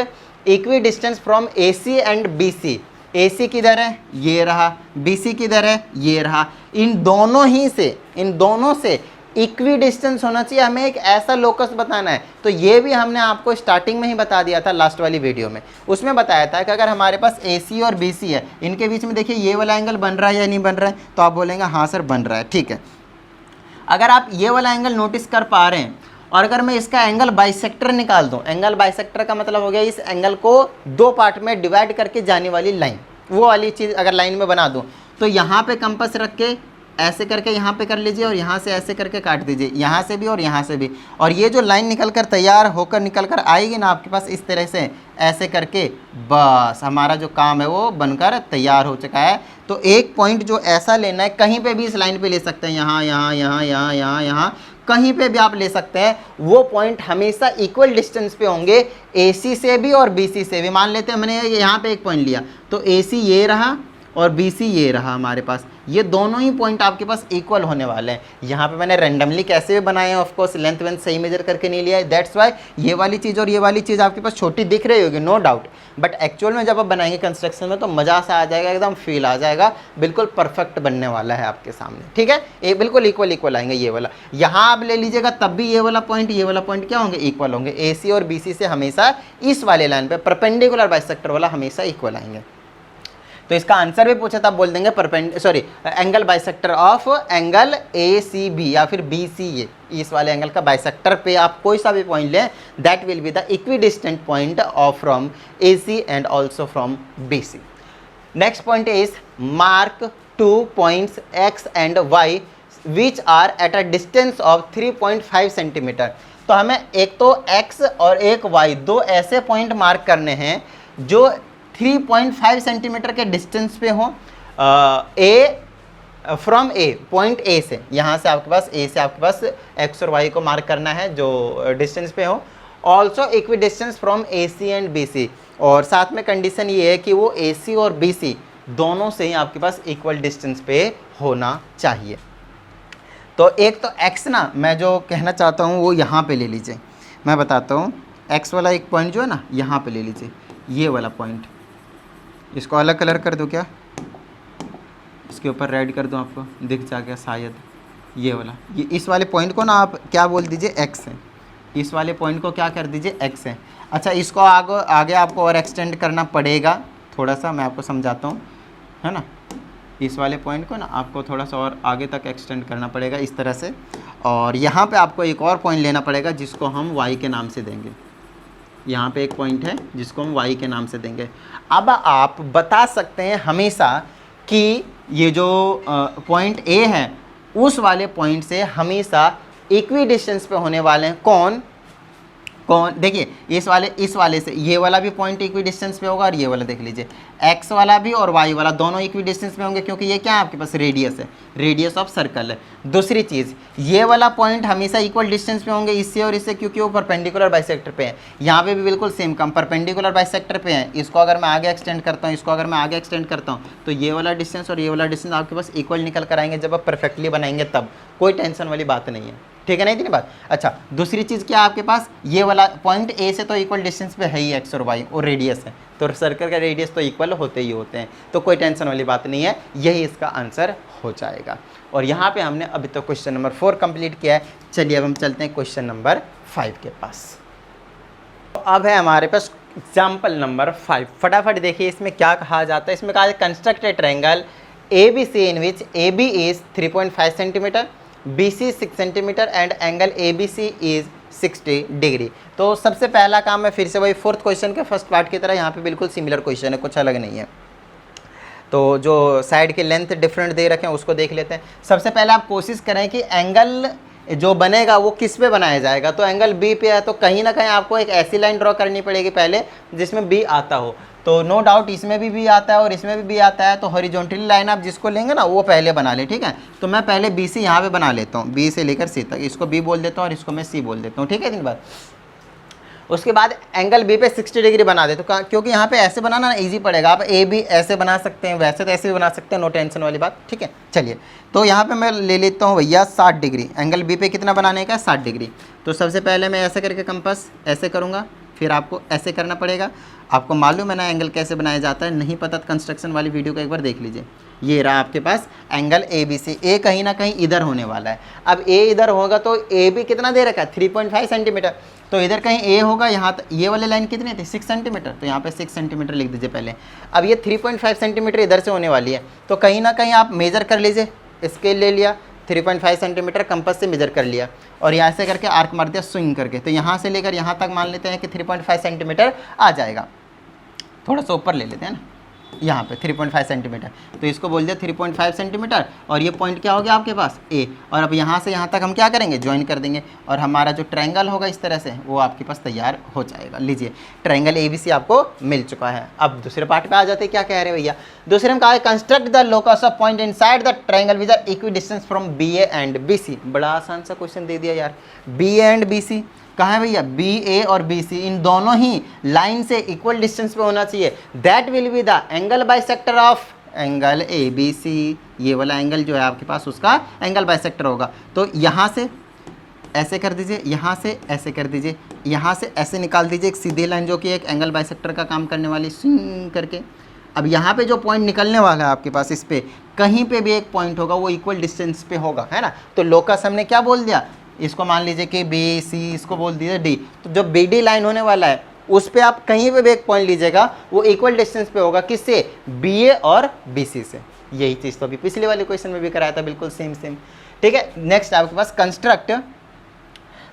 equi distance from AC and BC AC किधर है, ये रहा, BC किधर है, ये रहा। इन दोनों से इक्वी डिस्टेंस होना चाहिए, हमें एक ऐसा लोकस बताना है। तो ये भी हमने आपको स्टार्टिंग में ही बता दिया था लास्ट वाली वीडियो में, उसमें बताया था कि अगर हमारे पास AC और BC है, इनके बीच में देखिए ये वाला एंगल बन रहा है या नहीं बन रहा है, तो आप बोलेंगे हाँ सर बन रहा है, ठीक है। अगर आप ये वाला एंगल नोटिस कर पा रहे हैं और अगर मैं इसका एंगल बाइसेक्टर निकाल दूं, एंगल बाइसेक्टर का मतलब हो गया इस एंगल को दो पार्ट में डिवाइड करके जाने वाली लाइन, वो वाली चीज़ अगर लाइन में बना दूं, तो यहाँ पे कंपास रख के ऐसे करके यहाँ पे कर लीजिए और यहाँ से ऐसे करके काट दीजिए, यहाँ से भी और यहाँ से भी। और ये जो लाइन निकल कर तैयार होकर निकल कर आएगी ना आपके पास इस तरह से ऐसे करके, बस हमारा जो काम है वो बनकर तैयार हो चुका है। तो एक पॉइंट जो ऐसा लेना है, कहीं पे भी इस लाइन पे ले सकते हैं, यहाँ यहाँ यहाँ यहाँ यहाँ यहाँ कहीं पे भी आप ले सकते हैं। वो पॉइंट हमेशा इक्वल डिस्टेंस पे होंगे AC से भी और BC से भी। मान लेते हैं मैंने यहाँ पे एक पॉइंट लिया, तो AC ये रहा और BC ये रहा हमारे पास, ये दोनों ही पॉइंट आपके पास इक्वल होने वाले हैं। यहाँ पे मैंने रैंडमली कैसे भी बनाए हैं, ऑफ कोर्स लेंथ वेंथ सही मेजर करके नहीं लिया है, दैट्स वाई ये वाली चीज़ और ये वाली चीज़ आपके पास छोटी दिख रही होगी, नो डाउट, बट एक्चुअल में जब आप बनाएंगे कंस्ट्रक्शन में तो मज़ा सा आ जाएगा, एकदम फील आ जाएगा, बिल्कुल परफेक्ट बनने वाला है आपके सामने, ठीक है। ये बिल्कुल इक्वल आएंगे, ये वाला यहाँ आप ले लीजिएगा तब भी ये वाला पॉइंट क्या होंगे, इक्वल होंगे। AC और BC से हमेशा इस वाले लाइन पे परपेंडिकुलर बाइसेक्टर वाला हमेशा इक्वल आएंगे। तो इसका आंसर भी पूछा था, बोल देंगे angle bisector of angle ACB या फिर BCA, इस वाले एंगल का बाइसेक्टर पे आप कोई सा भी पॉइंट लें, that will be the equidistant point of from AC and also from BC। Next point is mark 2 points X and Y which are at a distance of 3.5 centimetre. तो हमें एक तो X और एक Y, दो ऐसे point mark करने हैं जो 3.5 सेंटीमीटर के डिस्टेंस पे हो फ्रॉम A, पॉइंट A से, यहाँ से आपके पास A से आपके पास X और Y को मार्क करना है जो डिस्टेंस पे हो। Also equidistance from AC and BC, और साथ में कंडीशन ये है कि वो AC और BC दोनों से ही आपके पास इक्वल डिस्टेंस पे होना चाहिए। तो एक तो X ना, मैं जो कहना चाहता हूँ वो यहाँ पे ले लीजिए, मैं बताता हूँ। X वाला एक पॉइंट जो है ना यहाँ पे ले लीजिए, ये वाला पॉइंट, इसको अलग कलर कर दूँ क्या, इसके ऊपर रेड कर दूँ, आपको दिख जाएगा शायद, ये वाला, ये इस वाले पॉइंट को ना आप क्या बोल दीजिए, X है, इस वाले पॉइंट को क्या कर दीजिए, X है। अच्छा, इसको आगे आपको और एक्सटेंड करना पड़ेगा थोड़ा सा, मैं आपको समझाता हूँ, है ना। इस वाले पॉइंट को ना आपको थोड़ा सा और आगे तक एक्सटेंड करना पड़ेगा इस तरह से, और यहाँ पे आपको एक और पॉइंट लेना पड़ेगा जिसको हम Y के नाम से देंगे। यहाँ पे एक पॉइंट है जिसको हम Y के नाम से देंगे। अब आप बता सकते हैं हमेशा कि ये जो पॉइंट A है उस वाले पॉइंट से हमेशा इक्वी डिस्टेंस पे होने वाले हैं कौन, देखिए इस वाले से ये वाला भी पॉइंट इक्वी डिस्टेंस पे होगा, और ये वाला देख लीजिए X वाला भी और Y वाला दोनों इक्वी डिस्टेंस पे होंगे, क्योंकि ये क्या है आपके पास रेडियस है, रेडियस ऑफ सर्कल है। दूसरी चीज़, ये वाला पॉइंट हमेशा इक्वल डिस्टेंस पे होंगे इससे और इससे, क्योंकि वो परपेंडिकुलर बाइसेक्टर पे है। यहाँ पे भी बिल्कुल सेम काम, परपेंडिकुलर बाइसेक्टर पे है। इसको अगर मैं आगे एक्सटेंड करता हूँ, इसको अगर मैं आगे एक्सटेंड करता हूँ, तो ये वाला डिस्टेंस और ये वाला डिस्टेंस आपके पास इक्वल निकल कर आएंगे जब आप परफेक्टली बनाएंगे, तब कोई टेंशन वाली बात नहीं है, ठीक है, नहीं थी बात। अच्छा, दूसरी चीज़ क्या आपके पास, ये वाला पॉइंट A से तो इक्वल डिस्टेंस पे है ही X और Y, और रेडियस है, तो सर्कल का रेडियस तो इक्वल होते ही होते हैं, तो कोई टेंशन वाली बात नहीं है, यही इसका आंसर हो जाएगा। और यहाँ पे हमने अभी तो क्वेश्चन नंबर 4 कंप्लीट किया है। चलिए अब हम चलते हैं क्वेश्चन नंबर 5 के पास। तो अब है हमारे पास एग्जाम्पल नंबर 5। फटाफट देखिए इसमें क्या कहा जाता है। इसमें कहा है construct A triangle ABC in which AB is 3.5 centimetre, BC 6 centimetre and angle ABC is 60 degree. तो सबसे पहला काम है फिर से वही 4th क्वेश्चन के फर्स्ट पार्ट की तरह, यहाँ पे बिल्कुल सिमिलर क्वेश्चन है, कुछ अलग नहीं है। तो जो साइड के लेंथ डिफरेंट दे रखे हैं उसको देख लेते हैं। सबसे पहले आप कोशिश करें कि एंगल जो बनेगा वो किस पे बनाया जाएगा। तो एंगल B पे है, तो कहीं ना कहीं आपको एक ऐसी लाइन ड्रॉ करनी पड़ेगी पहले जिसमें B आता हो। तो नो डाउट इसमें भी B आता है और इसमें भी B आता है, तो हॉरिजॉन्टली लाइन आप जिसको लेंगे ना वो पहले बना ले, ठीक है। तो मैं पहले BC यहाँ पे बना लेता हूँ, B से लेकर C तक, इसको B बोल देता हूँ और इसको मैं C बोल देता हूँ, ठीक है। दिन बाद उसके बाद एंगल B पे 60 डिग्री बना दे, तो क्योंकि यहाँ पे ऐसे बनाना ना ईजी पड़ेगा। आप A भी ऐसे बना सकते हैं, वैसे तो ऐसे भी बना सकते हैं, नो टेंशन वाली बात, ठीक है। चलिए तो यहाँ पे मैं ले लेता हूँ भैया 60 डिग्री। एंगल B पे कितना बनाने का, 60 डिग्री। तो सबसे पहले मैं ऐसे करके कंपास ऐसे करूँगा, फिर आपको ऐसे करना पड़ेगा। आपको मालूम है ना एंगल कैसे बनाया जाता है, नहीं पता तो कंस्ट्रक्शन वाली वीडियो को एक बार देख लीजिए। ये रहा आपके पास एंगल ए बी सी। ए कहीं ना कहीं इधर होने वाला है। अब ए इधर होगा तो ए बी कितना दे रखा है 3.5 सेंटीमीटर, तो इधर कहीं ए होगा। यहाँ ये वाले लाइन कितनी थी 6 सेंटीमीटर, तो यहाँ पे 6 सेंटीमीटर लिख दीजिए पहले। अब ये 3.5 सेंटीमीटर इधर से होने वाली है, तो कहीं ना कहीं आप मेजर कर लीजिए। स्केल ले लिया, 3.5 सेंटीमीटर कंपास से मेजर कर लिया और यहाँ से करके आर्क मार दिया स्विंग करके, तो यहाँ से लेकर यहाँ तक मान लेते हैं कि 3.5 सेंटीमीटर आ जाएगा। थोड़ा सा ऊपर ले लेते हैं ना, यहाँ पे 3.5 सेंटीमीटर, तो इसको बोल दिया 3.5 सेंटीमीटर और ये पॉइंट क्या हो गया आपके पास ए। और अब यहाँ से यहाँ तक हम क्या करेंगे ज्वाइन कर देंगे और हमारा जो ट्रायंगल होगा इस तरह से वो आपके पास तैयार हो जाएगा। लीजिए ट्रायंगल एबीसी आपको मिल चुका है। अब दूसरे पार्ट पे आ जाते हैं, क्या कह रहे हैं भैया। दूसरे में कहा है construct the locus of point inside the triangle with the equidistance from B A and B C. बड़ा आसान सा क्वेश्चन दे दिया यार। B A and B C कहाँ है भैया, बी ए और बी सी इन दोनों ही लाइन से इक्वल डिस्टेंस पे होना चाहिए। That will be the angle bisector of angle A B C. ये वाला एंगल जो है आपके पास उसका एंगल बाइसेक्टर होगा। तो यहाँ से ऐसे कर दीजिए, यहाँ से ऐसे कर दीजिए, यहाँ से ऐसे निकाल दीजिए एक सीधी लाइन जो कि एक एंगल बाइसेक्टर का काम करने वाली स्विंग करके। अब यहाँ पे जो पॉइंट निकलने वाला है आपके पास, इस पे कहीं पे भी एक पॉइंट होगा वो इक्वल डिस्टेंस पे होगा, है ना। तो लोकस हमने क्या बोल दिया, इसको मान लीजिए कि बी सी, इसको बोल दीजिए डी। तो जो बी डी लाइन होने वाला है उस पे आप कहीं पे भी एक पॉइंट लीजिएगा वो इक्वल डिस्टेंस पे होगा, किससे, बी ए और बी सी से। यही चीज़ तो अभी पिछले वाले क्वेश्चन में भी कराया था, बिल्कुल सेम सेम। ठीक है, नेक्स्ट आपके पास construct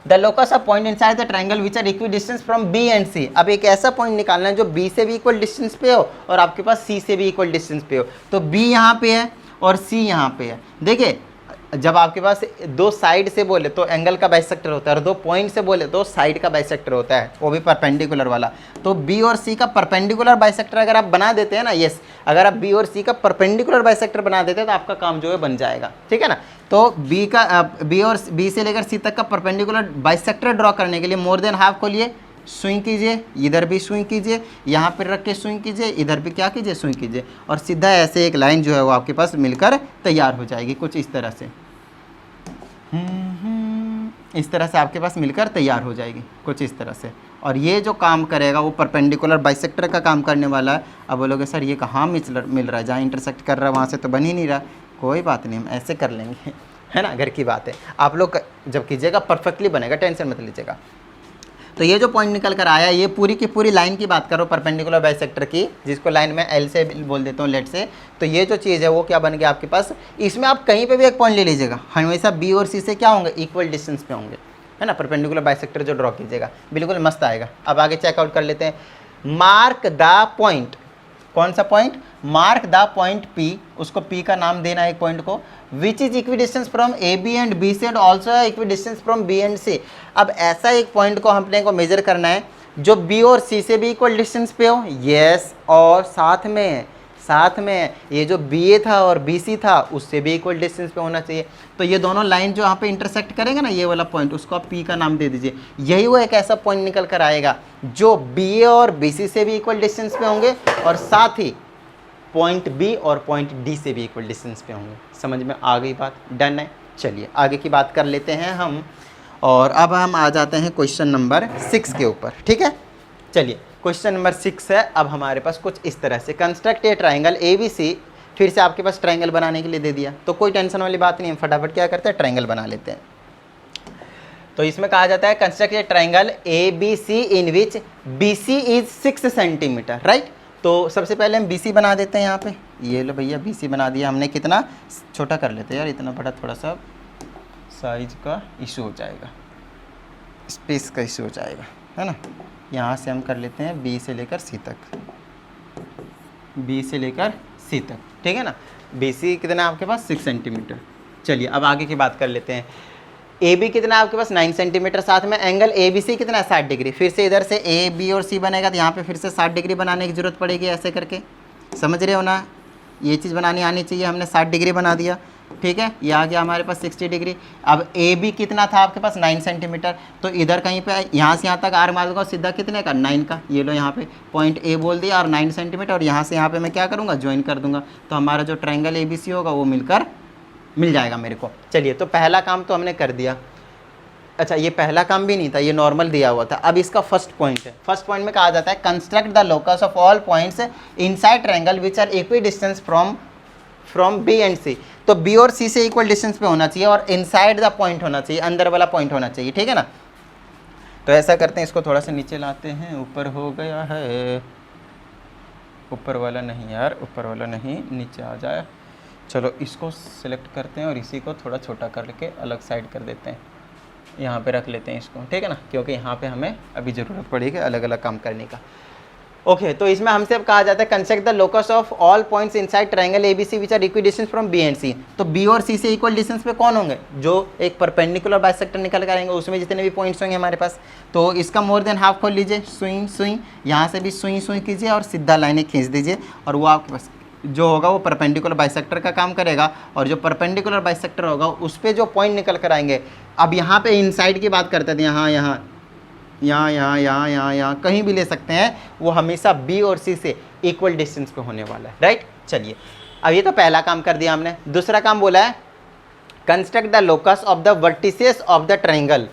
the locus of point inside the triangle which are equidistance from B and C. अब एक ऐसा पॉइंट निकालना है जो बी से भी इक्वल डिस्टेंस पे हो और आपके पास सी से भी इक्वल डिस्टेंस पे हो। तो बी यहाँ पे है और सी यहाँ पे है। देखिए जब आपके पास दो साइड से बोले तो एंगल का बाइसेक्टर होता है और दो पॉइंट से बोले तो साइड का बाइसेक्टर होता है, वो भी परपेंडिकुलर वाला। तो बी और सी का परपेंडिकुलर बाइसेक्टर अगर आप बना देते हैं ना, यस, अगर आप बी और सी का परपेंडिकुलर बाइसेक्टर बना देते हैं तो आपका काम जो है बन जाएगा। ठीक है ना। तो बी का बी और बी से लेकर सी तक का परपेंडिकुलर बाइसेक्टर ड्रॉ करने के लिए मोर देन हाफ को लिए स्विंग कीजिए, इधर भी स्विंग कीजिए, यहाँ पर रख के स्विंग कीजिए, इधर भी क्या कीजिए स्विंग कीजिए और सीधा ऐसे एक लाइन जो है वो आपके पास मिलकर तैयार हो जाएगी कुछ इस तरह से। इस तरह से आपके पास मिलकर तैयार हो जाएगी कुछ इस तरह से। और ये जो काम करेगा वो परपेंडिकुलर बाइसेक्टर का काम करने वाला है। अब बोलोगे सर ये कहाँ मिल रहा है, जहाँ इंटरसेक्ट कर रहा है वहाँ से तो बन ही नहीं रहा। कोई बात नहीं, हम ऐसे कर लेंगे, है ना, घर की बात है। आप लोग जब कीजिएगा परफेक्टली बनेगा, टेंशन मत लीजिएगा। तो ये जो पॉइंट निकल कर आया, ये पूरी की पूरी लाइन की बात करो परपेंडिकुलर बाइसेक्टर की, जिसको लाइन में एल से बोल देता हूँ लेट से। तो ये जो चीज़ है वो क्या बन गया आपके पास, इसमें आप कहीं पे भी एक पॉइंट ले लीजिएगा, हमेशा बी और सी से क्या होंगे, इक्वल डिस्टेंस पे होंगे, है ना। परपेंडिकुलर बाइसेक्टर जो ड्रॉ कीजिएगा बिल्कुल मस्त आएगा। अब आगे चेकआउट कर लेते हैं। मार्क द पॉइंट, कौन सा point, mark the point P, उसको पी का नाम देना है एक पॉइंट को, which is equidistance from A B and B C and also equidistance from B and C. अब ऐसा एक पॉइंट को हमने को मेजर करना है जो बी और सी से भी इक्वल डिस्टेंस पे हो, यस, और साथ में ये जो बी ए था और बी सी था उससे भी इक्वल डिस्टेंस पे होना चाहिए। तो ये दोनों लाइन जो यहाँ पे इंटरसेक्ट करेंगे ना, ये वाला पॉइंट, उसको आप पी का नाम दे दीजिए। यही वो एक ऐसा पॉइंट निकल कर आएगा जो बी ए और बी सी से भी इक्वल डिस्टेंस पे होंगे और साथ ही पॉइंट बी और पॉइंट डी से भी इक्वल डिस्टेंस पे होंगे। समझ में आ गई बात, डन है। चलिए आगे की बात कर लेते हैं हम, और अब हम आ जाते हैं क्वेश्चन नंबर 6 के ऊपर। ठीक है, चलिए क्वेश्चन नंबर 6 है। अब हमारे पास कुछ इस तरह से, construct a triangle A B C, फिर से आपके पास ट्राइंगल बनाने के लिए दे दिया, तो कोई टेंशन वाली बात नहीं है, फटाफट क्या करते हैं ट्राइंगल बना लेते हैं। तो इसमें कहा जाता है construct a triangle A B C in which B C is 6 centimetre, right. तो सबसे पहले हम बी सी बना देते हैं यहाँ पे। ये लो भैया बी सी बना दिया हमने। कितना छोटा कर लेते हैं यार, इतना बड़ा थोड़ा सा साइज का इशू हो जाएगा, स्पेस का इशू हो जाएगा, है ना। यहाँ से हम कर लेते हैं बी से लेकर सी तक, बी से लेकर सी तक, ठीक है ना। बी सी कितना है आपके पास 6 सेंटीमीटर। चलिए अब आगे की बात कर लेते हैं। ए बी कितना है आपके पास 9 सेंटीमीटर, साथ में एंगल ए बी सी कितना है 60 डिग्री। फिर से इधर से ए बी और सी बनेगा तो यहाँ पे फिर से 60 डिग्री बनाने की ज़रूरत पड़ेगी, ऐसे करके, समझ रहे हो ना। ये चीज़ बनानी आनी चाहिए, हमने 60 डिग्री बना दिया, ठीक है। ये आ गया हमारे पास 60 डिग्री। अब ए बी कितना था आपके पास 9 सेंटीमीटर, तो इधर कहीं पे यहाँ से यहाँ तक आर मार दूंगा सीधा, कितने का 9 का। ये लो यहाँ पे पॉइंट ए बोल दिया और 9 सेंटीमीटर, और यहाँ से यहाँ पे मैं क्या करूँगा ज्वाइन कर दूंगा, तो हमारा जो ट्रायंगल ए बी सी होगा वो मिल जाएगा मेरे को। चलिए तो पहला काम तो हमने कर दिया। अच्छा ये पहला काम भी नहीं था, ये नॉर्मल दिया हुआ था। अब इसका फर्स्ट पॉइंट है, फर्स्ट पॉइंट में कहा जाता है construct the locus of all points inside triangle which are equidistance from B and C. तो बी और सी से इक्वल डिस्टेंस पे होना चाहिए और इनसाइड द पॉइंट होना चाहिए, अंदर वाला पॉइंट होना चाहिए, ठीक है ना। तो ऐसा करते हैं, इसको थोड़ा सा नीचे लाते हैं, ऊपर हो गया है, ऊपर वाला नहीं यार, ऊपर वाला नहीं, नीचे आ जाए। चलो इसको सिलेक्ट करते हैं और इसी को थोड़ा छोटा करके अलग साइड कर देते हैं, यहाँ पे रख लेते हैं इसको, ठीक है ना, क्योंकि यहाँ पे हमें अभी ज़रूरत पड़ेगी अलग अलग काम करने का। ओके तो इसमें हमसे अब कहा जाता है construct the locus of all points inside triangle ABC which are equidistance from B and C. तो बी और सी से इक्वल डिस्टेंस पे कौन होंगे, जो एक परपेंडिकुलर बाइसेक्टर निकल कर आएंगे, उसमें जितने भी पॉइंट्स होंगे हमारे पास। तो इसका मोर देन हाफ खोल लीजिए, सुई सुई, यहाँ से भी सुई सुई कीजिए और सीधा लाइनें खींच दीजिए, और वो आपके पास जो होगा वो परपेंडिकुलर बाइसेक्टर का काम करेगा, और जो परपेंडिकुलर बाइसेक्टर होगा उस पर जो पॉइंट निकल कर आएंगे। अब यहाँ पे इनसाइड की बात करते थे, यहाँ यहाँ यहाँ यहाँ यहाँ यहाँ यहाँ कहीं भी ले सकते हैं, वो हमेशा बी और सी से इक्वल डिस्टेंस पे होने वाला है, राइट। चलिए अब ये तो पहला काम कर दिया हमने। दूसरा काम बोला है construct the locus of the vertices of the triangle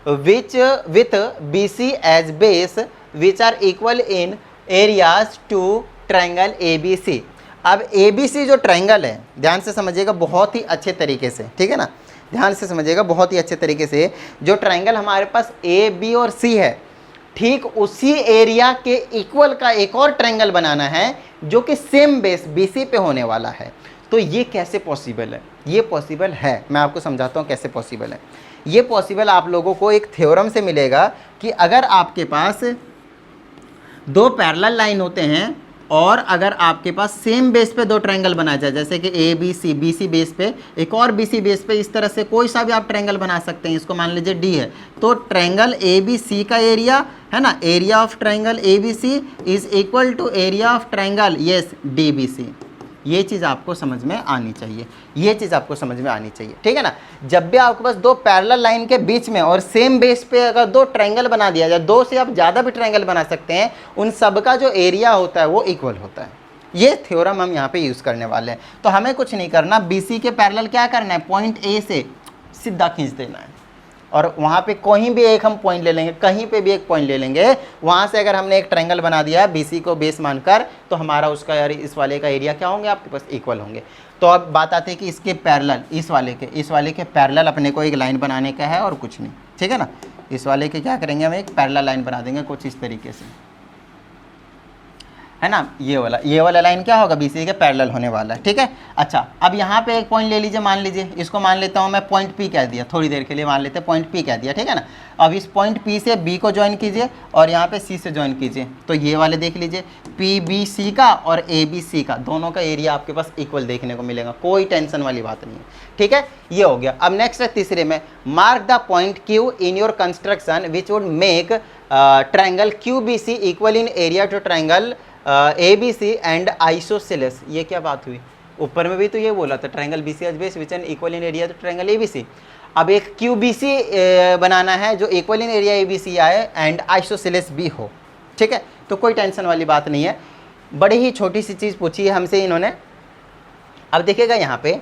which with B C as base which are equal in areas to triangle A B C. अब ए बी सी जो ट्रायंगल है, ध्यान से समझिएगा बहुत ही अच्छे तरीके से, ठीक है ना, ध्यान से समझिएगा बहुत ही अच्छे तरीके से। जो ट्रायंगल हमारे पास ए बी और सी है, ठीक उसी एरिया के इक्वल का एक और ट्रायंगल बनाना है जो कि सेम बेस बी सी पे होने वाला है। तो ये कैसे पॉसिबल है, ये पॉसिबल है, मैं आपको समझाता हूँ कैसे पॉसिबल है। ये पॉसिबल आप लोगों को एक थ्योरम से मिलेगा कि अगर आपके पास दो पैरेलल लाइन होते हैं और अगर आपके पास सेम बेस पे दो ट्रायंगल बनाया जाए, जैसे कि ए बी सी बेस पे एक और बी सी बेस पे, इस तरह से कोई सा भी आप ट्रायंगल बना सकते हैं। इसको मान लीजिए डी है, तो ट्रायंगल ए बी सी का एरिया है ना, area of triangle A B C is equal to area of triangle yes D B C. ये चीज़ आपको समझ में आनी चाहिए, ये चीज़ आपको समझ में आनी चाहिए, ठीक है ना। जब भी आपके पास दो पैरेलल लाइन के बीच में और सेम बेस पे अगर दो ट्रायंगल बना दिया जाए, दो से आप ज़्यादा भी ट्रायंगल बना सकते हैं, उन सब का जो एरिया होता है वो इक्वल होता है। ये थ्योरम हम यहाँ पे यूज़ करने वाले हैं। तो हमें कुछ नहीं करना, बी सी के पैरेलल क्या करना है, पॉइंट ए से सीधा खींच देना है, और वहाँ पे कहीं भी एक हम पॉइंट ले लेंगे, कहीं पे भी एक पॉइंट ले लेंगे, वहाँ से अगर हमने एक ट्रायंगल बना दिया है बीसी को बेस मानकर, तो हमारा उसका यार इस वाले का एरिया क्या होंगे आपके पास, इक्वल होंगे। तो अब बात आती है कि इसके पैरेलल, इस वाले के पैरेलल अपने को एक लाइन बनाने का है और कुछ नहीं, ठीक है ना। इस वाले के क्या करेंगे, हम एक पैरेलल लाइन बना देंगे कुछ इस तरीके से, है ना। ये वाला लाइन क्या होगा, बीसी के पैरेलल होने वाला है, ठीक है। अच्छा अब यहाँ पे एक पॉइंट ले लीजिए, मान लीजिए इसको मान लेता हूँ मैं पॉइंट पी कह दिया, थोड़ी देर के लिए मान लेते हैं पॉइंट पी कह दिया, ठीक है ना। अब इस पॉइंट पी से बी को ज्वाइन कीजिए और यहाँ पे सी से ज्वाइन कीजिए, तो ये वाले देख लीजिए पी बी सी का और ए बी सी का, दोनों का एरिया आपके पास इक्वल देखने को मिलेगा, कोई टेंशन वाली बात नहीं है, ठीक है। ये हो गया। अब नेक्स्ट है तीसरे में, mark the point Q in your construction which would make triangle Q B C equal in area to triangle A B C and isosceles. ये क्या बात हुई, ऊपर में भी तो ये बोला था triangle B C H base which an equal in area to triangle A B C. अब एक क्यू बी सी बनाना है जो equal in area A B C आए एंड आइसोसेलेस भी हो, ठीक है। तो कोई टेंशन वाली बात नहीं है, बड़ी ही छोटी सी चीज़ पूछी है हमसे इन्होंने। अब देखिएगा यहाँ पे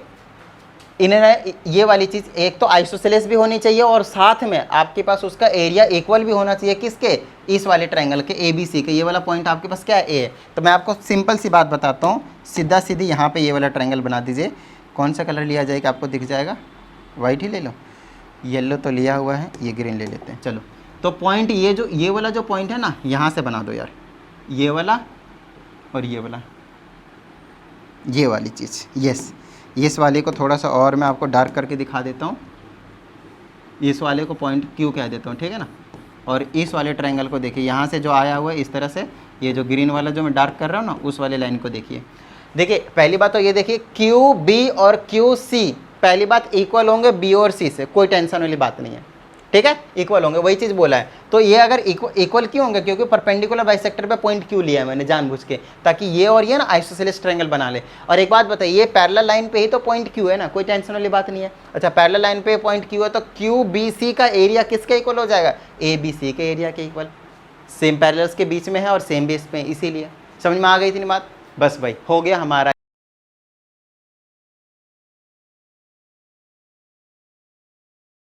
इन्होंने ये वाली चीज़, एक तो आइसोसेलेस भी होनी चाहिए और साथ में आपके पास उसका एरिया इक्वल भी होना चाहिए, किसके, इस वाले ट्रायंगल के ए बी सी के। ये वाला पॉइंट आपके पास क्या है, ए है। तो मैं आपको सिंपल सी बात बताता हूँ, सीधा सीधी यहाँ पे ये वाला ट्रायंगल बना दीजिए। कौन सा कलर लिया जाएगा आपको दिख जाएगा, वाइट ही ले लो, येलो तो लिया हुआ है, ये ग्रीन ले लेते हैं। चलो तो पॉइंट ये वाला जो पॉइंट है ना, यहाँ से बना दो यार, ये वाला और ये वाला, ये वाली चीज़, यस। इस वाले को थोड़ा सा और मैं आपको डार्क करके दिखा देता हूँ, इस वाले को पॉइंट क्यू कह देता हूँ, ठीक है ना। और इस वाले ट्रायंगल को देखिए, यहाँ से जो आया हुआ है इस तरह से, ये जो ग्रीन वाला जो मैं डार्क कर रहा हूँ ना, उस वाले लाइन को देखिए। पहली बात तो ये देखिए, क्यू बी और क्यू सी पहली बात इक्वल होंगे बी और सी से, कोई टेंशन वाली बात नहीं है, ठीक है, इक्वल होंगे, वही चीज़ बोला है। तो ये अगर इक्वल क्यों होंगे, क्योंकि परपेंडिकुलर बाइसेक्टर पे पॉइंट क्यू लिया है मैंने जानबूझ के, ताकि ये और ये ना आइसोसेलेस ट्रायंगल बना ले। और एक बात बताइए, ये पैरेलल लाइन पे ही तो पॉइंट क्यू है ना, कोई टेंशन वाली बात नहीं है। अच्छा पैरेलल लाइन पे पॉइंट क्यू है तो क्यू बी सी का एरिया किसके इक्वल हो जाएगा, ए बी सी के एरिया के इक्वल, सेम पैरेलल्स के बीच में है और सेम बेस पे, इसीलिए। समझ में आ गई इतनी बात, बस भाई हो गया हमारा।